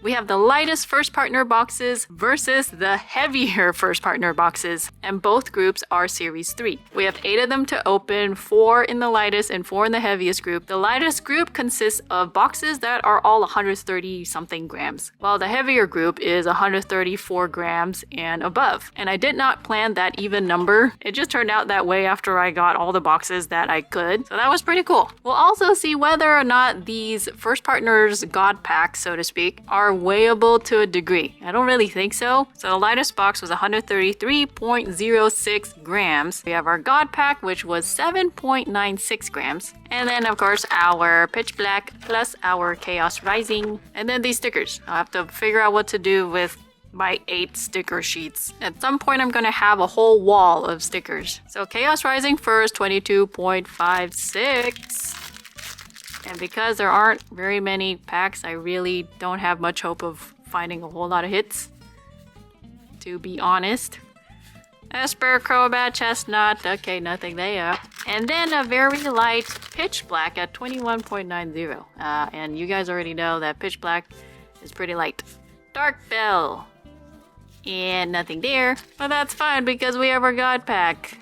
We have the lightest first partner boxes versus the heavier first partner boxes, and both groups are Series 3. We have 8 of them to open, 4 in the lightest and 4 in the heaviest group. The lightest group consists of boxes that are all 130 something grams, while the heavier group is 134 grams and above. And I did not plan that even number. It just turned out that way after I got all the boxes that I could. So that was pretty cool. We'll also see whether or not these first partners God packs, so to speak, are weighable to a degree. I don't really think so. So the lightest box was 133.06 grams. We have our God pack, which was 7.96 grams. And then of course our Pitch Black plus our Chaos Rising. And then these stickers. I'll have to figure out what to do with my 8 sticker sheets. At some point I'm gonna have a whole wall of stickers. So Chaos Rising first, 22.56. And because there aren't very many packs, I really don't have much hope of finding a whole lot of hits, to be honest. Esper, Crobat, Chestnut, okay, nothing there. And then a very light Pitch Black at 21.90. And you guys already know that Pitch Black is pretty light. Dark Bell. And nothing there. But that's fine because we have our God Pack.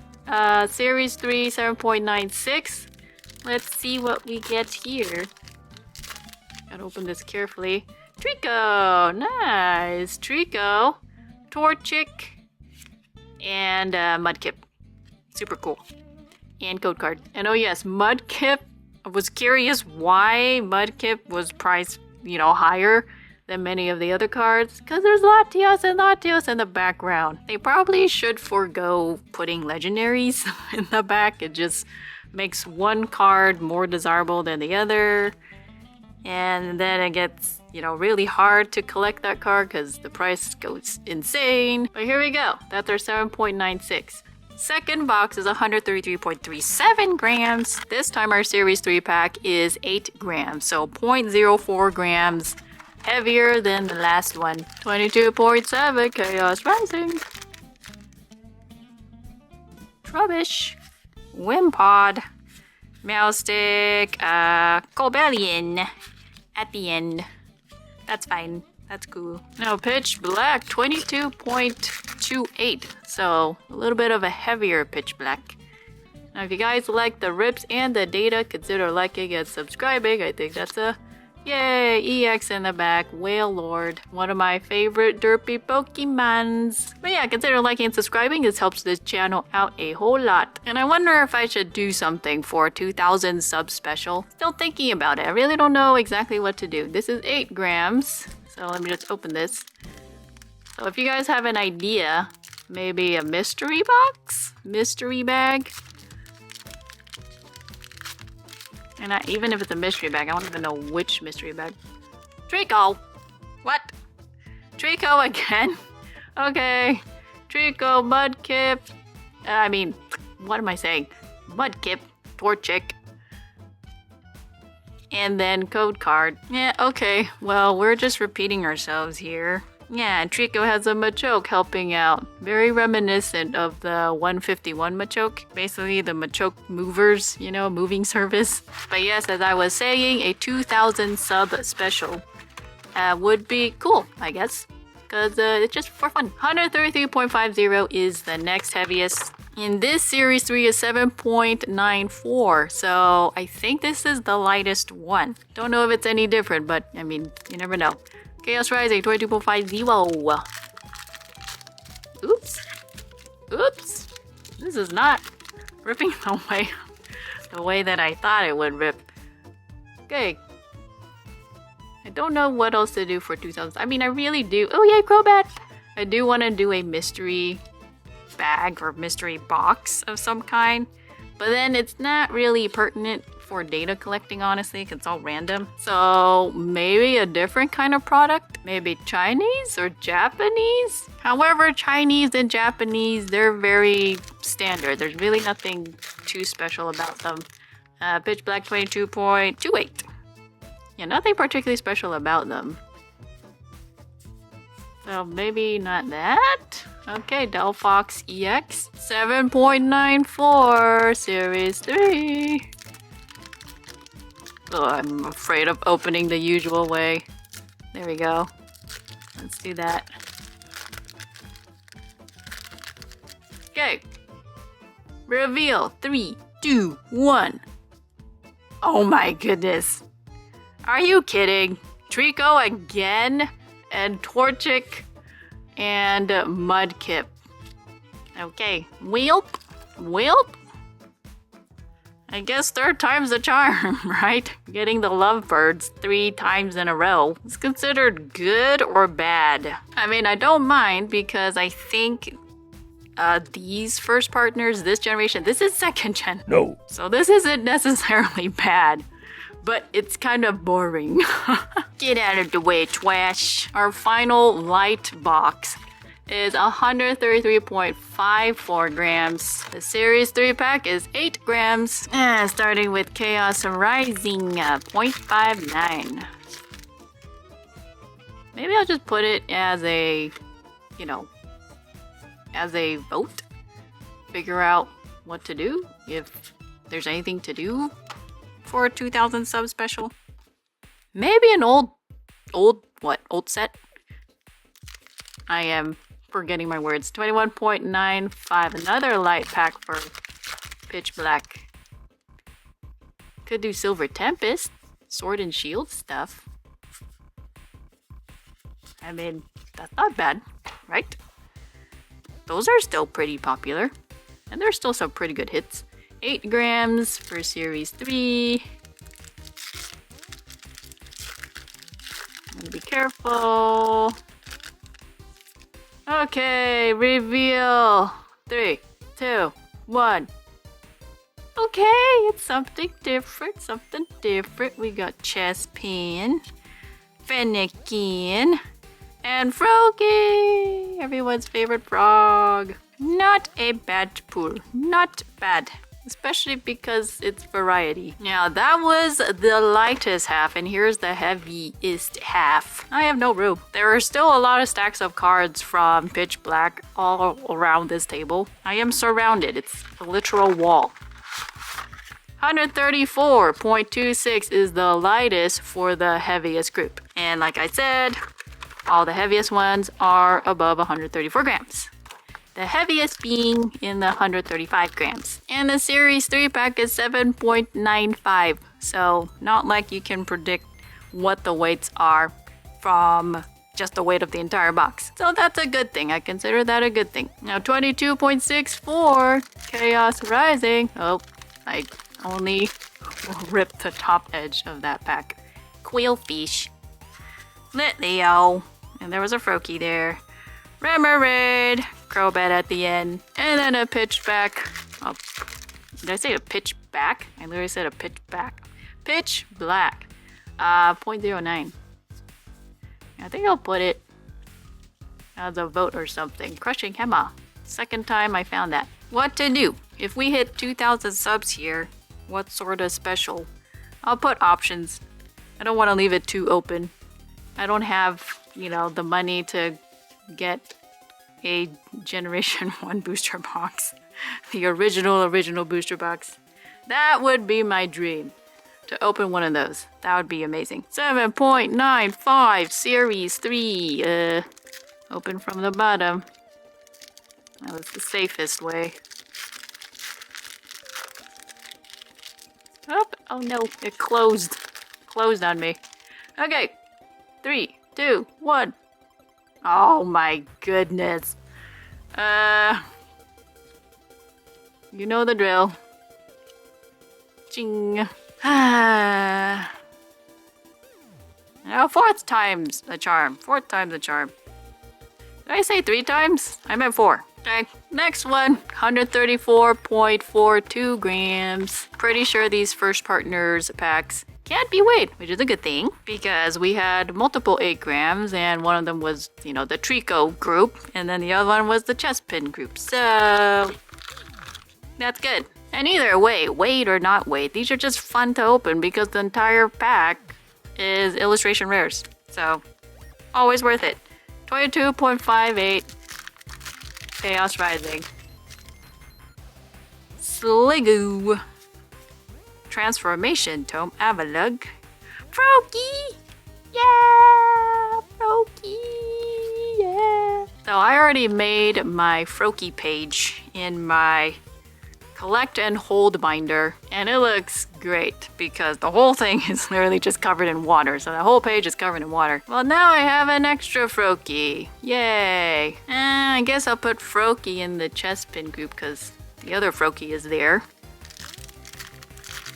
Series 3, 7.96. Let's see what we get here. Gotta open this carefully. Trico! Nice! Trico, Torchic, and Mudkip. Super cool. And code card. And oh yes, Mudkip. I was curious why Mudkip was priced, higher than many of the other cards. Because there's Latios and Latios in the background. They probably should forego putting legendaries in the back. It just makes one card more desirable than the other, and then it gets really hard to collect that card because the price goes insane. But here we go, that's our 7.96. Second box is 133.37 grams. This time our Series 3 pack is 8 grams, so 0.04 grams heavier than the last one. 22.7 Chaos Rising, Trubbish, Wimpod, Meowstic, Cobalion at the end. That's fine. That's cool. Now Pitch Black, 22.28. So a little bit of a heavier Pitch Black. Now if you guys like the rips and the data, consider liking and subscribing. I think that's a yay! EX in the back, Whale Lord, one of my favorite derpy Pokemons. But yeah, consider liking and subscribing. This helps this channel out a whole lot. And I wonder if I should do something for 2,000 sub special. Still thinking about it. I really don't know exactly what to do. This is 8 grams. So let me just open this. So if you guys have an idea, maybe a mystery box? Mystery bag? And even if it's a mystery bag, I don't even know which mystery bag. Trico! What? Trico again? Okay. Trico, Mudkip. What am I saying? Mudkip, Torchic. And then code card. Yeah, okay. Well, we're just repeating ourselves here. Yeah, Trico has a Machoke helping out. Very reminiscent of the 151 Machoke. Basically the Machoke movers, moving service. But yes, as I was saying, a 2,000 sub special would be cool, I guess. Because it's just for fun. 133.50 is the next heaviest. In this Series 3 is 7.94. So I think this is the lightest one. Don't know if it's any different, but you never know. Chaos Rising, 22.50. Oops. Oops. This is not ripping the way that I thought it would rip. Okay. I don't know what else to do for 2,000. I really do. Oh yeah, Crobat. I do want to do a mystery bag or mystery box of some kind. But then it's not really pertinent for data collecting, honestly, because it's all random. So maybe a different kind of product? Maybe Chinese or Japanese? However, Chinese and Japanese, they're very standard. There's really nothing too special about them. Pitch Black, 22.28. Yeah, nothing particularly special about them. So maybe not that? Okay, Delphox EX, 7.94, Series 3. Oh, I'm afraid of opening the usual way. There we go. Let's do that. Okay. Reveal. 3, 2, 1. Oh my goodness. Are you kidding? Trico again? And Torchic and Mudkip. Okay. Wheelp. Wheelp. I guess 3rd time's the charm, right? Getting the lovebirds 3 times in a row is considered good or bad. I mean, I don't mind because I think these first partners, this generation, this is 2nd gen. No. So this isn't necessarily bad, but it's kind of boring. Get out of the way, trash. Our final light box is 133.54 grams. The Series 3 pack is 8 grams. Starting with Chaos Rising, 0.59. Maybe I'll just put it as a, you know, as a vote. Figure out what to do, if there's anything to do for a 2,000 sub special. Maybe an old set? I am forgetting my words. 21.95, another light pack for Pitch Black. Could do Silver Tempest, Sword and Shield stuff. I mean, that's not bad, right? Those are still pretty popular, and there's still some pretty good hits. 8 grams for Series 3. I'm gonna be careful. Okay, reveal. 3, 2, 1. Okay, it's something different, We got Chespin, Fennekin, and Froggy! Everyone's favorite frog. Not a bad pool. Not bad. Especially because it's variety. Now that was the lightest half, and here's the heaviest half. I have no room. There are still a lot of stacks of cards from Pitch Black all around this table. I am surrounded. It's a literal wall. 134.26 is the lightest for the heaviest group. And like I said, all the heaviest ones are above 134 grams. The heaviest being in the 135 grams. And the Series 3 pack is 7.95. So not like you can predict what the weights are from just the weight of the entire box. So that's a good thing. I consider that a good thing. Now 22.64 Chaos Rising. Oh, I only ripped the top edge of that pack. Quillfish. Litleo. And there was a Froakie there. Remoraid. Crobat at the end. And then a Pitch Back. Oh, did I say a Pitch Back? I literally said a Pitch Back. Pitch Black. 0.09. I think I'll put it as a vote or something. Crushing Hammer. 2nd time I found that. What to do? If we hit 2,000 subs here, what sort of special? I'll put options. I don't want to leave it too open. I don't have, you know, the money to get a Generation 1 booster box. The original booster box. That would be my dream. To open one of those. That would be amazing. 7.95 Series 3. Open from the bottom. That was the safest way. Oh no, it closed. Closed on me. Okay. 3, 2, 1. Oh my goodness. You know the drill. Ching. Now 4th time's a charm. 4th time's a charm. Did I say 3 times? I meant 4. Okay, next one. 134.42 grams. Pretty sure these first partners packs can't be weighed, which is a good thing because we had multiple 8 grams and one of them was, you know, the Trico group and then the other one was the Chespin group. So that's good. And either way, weighed or not weighed, these are just fun to open because the entire pack is illustration rares. So always worth it. 22.58 Chaos Rising. Sliggoo. Transformation Tome Avalugg. Froakie! Yeah! Froakie! already made my Froakie page in my collect and hold binder, and it looks great because the whole thing is literally just covered in water. So the whole page is covered in water. Well, now I have an extra Froakie. Yay. And I guess I'll put Froakie in the chest pin group because the other Froakie is there.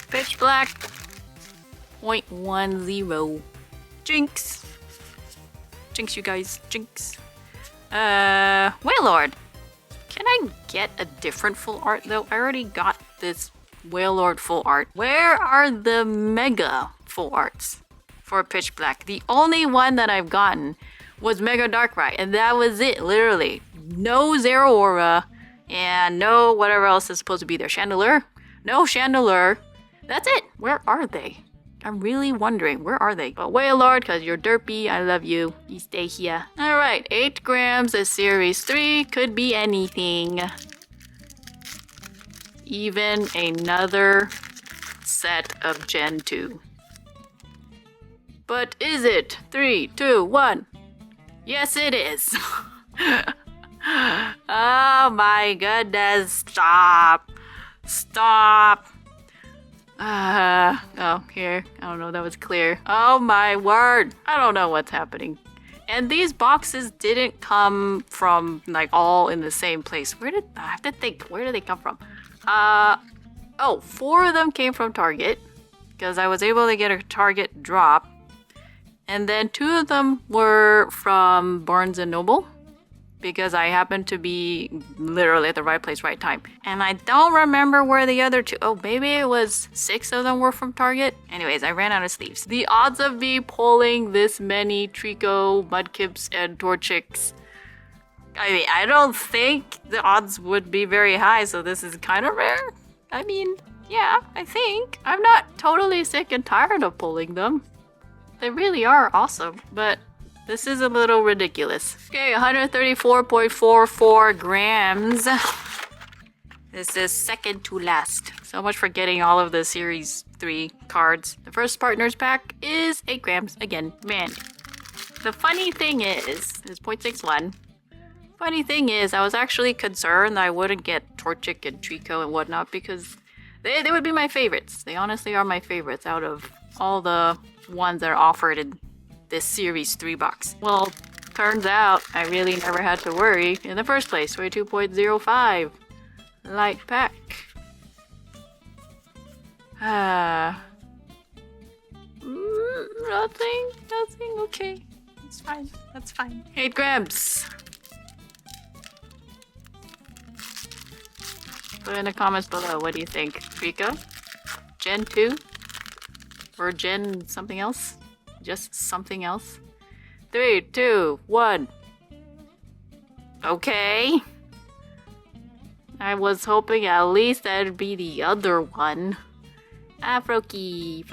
Pitch black. 0.10. Jinx. Jinx, you guys. Jinx. Wailord. Can I get a different full art though? I already got this Wailord full art. Where are the mega full arts for Pitch Black? The only one that I've gotten was Mega Darkrai, and that was it, literally. No Zero Aura, and no whatever else is supposed to be there. Chandelure? No Chandelure. That's it. Where are they? I'm really wondering, where are they? But Wailord, because you're derpy, I love you. You stay here. Alright, 8 grams of Series 3. Could be anything. Even another set of Gen 2. But is it? 3, 2, 1. Yes, it is. Oh my goodness. Stop. Stop. Oh, here. I don't know, that was clear. Oh my word. I don't know what's happening. And these boxes didn't come from, like, all in the same place. I have to think, where did they come from? Oh, 4 of them came from Target, because I was able to get a Target drop. And then 2 of them were from Barnes & Noble, because I happened to be literally at the right place, right time. And I don't remember where the other 2... Oh, maybe it was 6 of them were from Target? Anyways, I ran out of sleeves. The odds of me pulling this many Trico, Mudkips, and Torchics... I mean, I don't think the odds would be very high, so this is kind of rare. I mean, yeah, I think. I'm not totally sick and tired of pulling them. They really are awesome, but... this is a little ridiculous. Okay, 134.44 grams. This is second to last. So much for getting all of the Series 3 cards. The first Partners pack is 8 grams again. Man, the funny thing is, it's 0.61. Funny thing is, I was actually concerned that I wouldn't get Torchic and Trico and whatnot because they would be my favorites. They honestly are my favorites out of all the ones that are offered in this Series 3 box. Well, turns out I really never had to worry in the first place. We're 2.05. Light pack. Nothing. Okay. It's fine. That's fine. 8 grams. Put in the comments below. What do you think? Trico? Gen 2? Or Gen something else? Just something else? 3, 2, 1. Okay. I was hoping at least that'd be the other one. Froakie.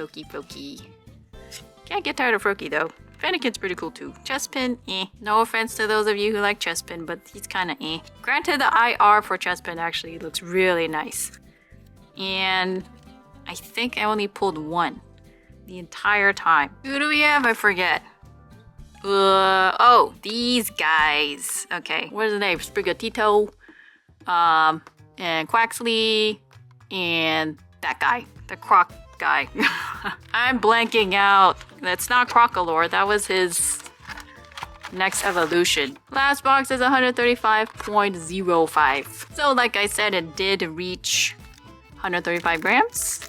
Can't get tired of Froakie though. Fennekin's pretty cool too. Chestpin, eh. No offense to those of you who like Chestpin, but he's kinda eh. Granted, the IR for Chestpin actually looks really nice. And I think I only pulled 1 the entire time. Who do we have? I forget. Oh, these guys. Okay, what is the name? Sprigatito, and Quaxley, and that guy, the Croc guy. I'm blanking out. That's not Crocalor. That was his next evolution. Last box is 135.05. So like I said, it did reach 135 grams.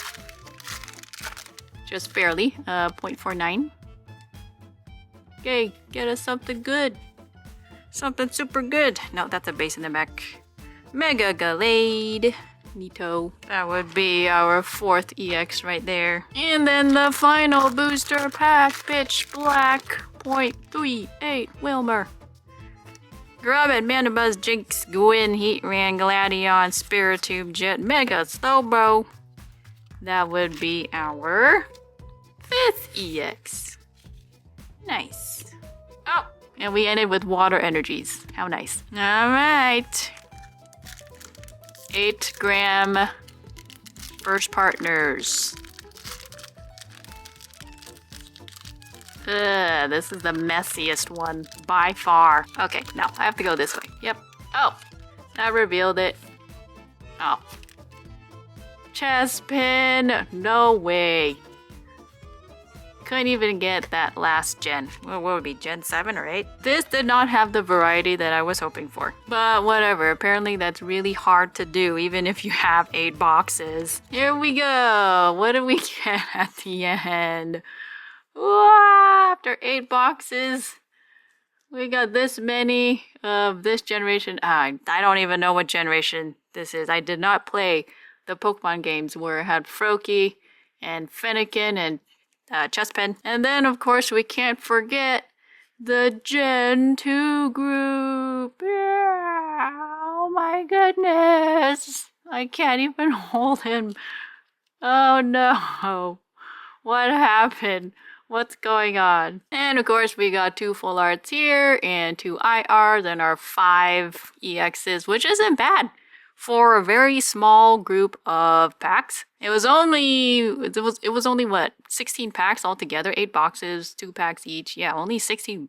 Just barely, 0.49. Okay, get us something good. Something super good. No, that's a base in the back. Mega Gallade. Neato. That would be our 4th EX right there. And then the final booster pack, Pitch Black, 0.38 Wilmer. Grubbin, Mandibuzz, Jinx, Gwyn, Heatran, Gladion, Spiritomb, Jet, Mega Slowbro. That would be our 5th EX. Nice. Oh, and we ended with Water Energies. How nice. Alright. 8 gram first partners. This is the messiest one. by far. Okay, now I have to go this way. Yep. Oh, that revealed it. Oh. Chespin! No way. Couldn't even get that last gen. What would it be, gen 7 or 8? This did not have the variety that I was hoping for. But whatever, apparently that's really hard to do even if you have 8 boxes. Here we go! What did we get at the end? Wow, after 8 boxes, we got this many of this generation. I don't even know what generation this is. I did not play the Pokemon games where it had Froakie and Fennekin and Chespin. And then, of course, we can't forget the Gen 2 group. Yeah. Oh my goodness. I can't even hold him. Oh no. What happened? What's going on? And of course, we got 2 full arts here and 2 IRs and our 5 EXs, which isn't bad for a very small group of packs. It was only what, 16 packs altogether, 8 boxes, 2 packs each. Yeah, only 16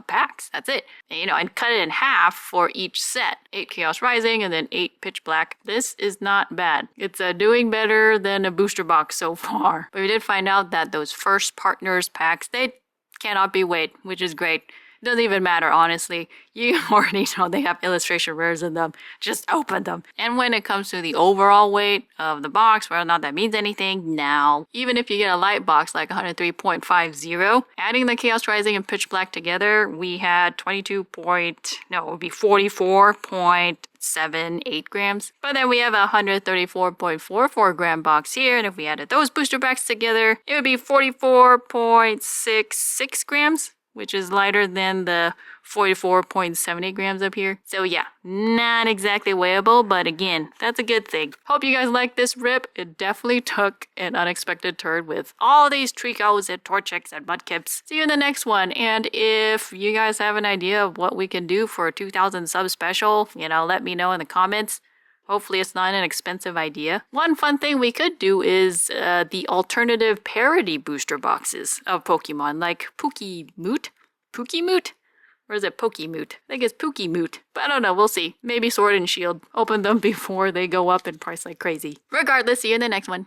packs. That's it. And, you know, and cut it in half for each set. 8 Chaos Rising and then 8 Pitch Black. This is not bad. It's doing better than a booster box so far. But we did find out that those first partners packs, they cannot be weighed, which is great. It doesn't even matter, honestly. You already know they have illustration rares in them. Just open them. And when it comes to the overall weight of the box, whether or not that means anything, now, even if you get a light box like 103.50, adding the Chaos Rising and Pitch Black together, we had 44.78 grams. But then we have a 134.44 gram box here, and if we added those booster packs together, it would be 44.66 grams. Which is lighter than the 44.70 grams up here. So yeah, not exactly weighable, but again, that's a good thing. Hope you guys like this rip. It definitely took an unexpected turn with all these Tricos and Torchics and Mudkips. See you in the next one. And if you guys have an idea of what we can do for a 2,000 sub special, you know, let me know in the comments. Hopefully it's not an expensive idea. One fun thing we could do is the alternative parody booster boxes of Pokemon, like Pookimoot? Pookimoot? Or is it Pokemoot? I think it's Pookimoot. But I don't know, we'll see. Maybe Sword and Shield. Open them before they go up in price like crazy. Regardless, see you in the next one.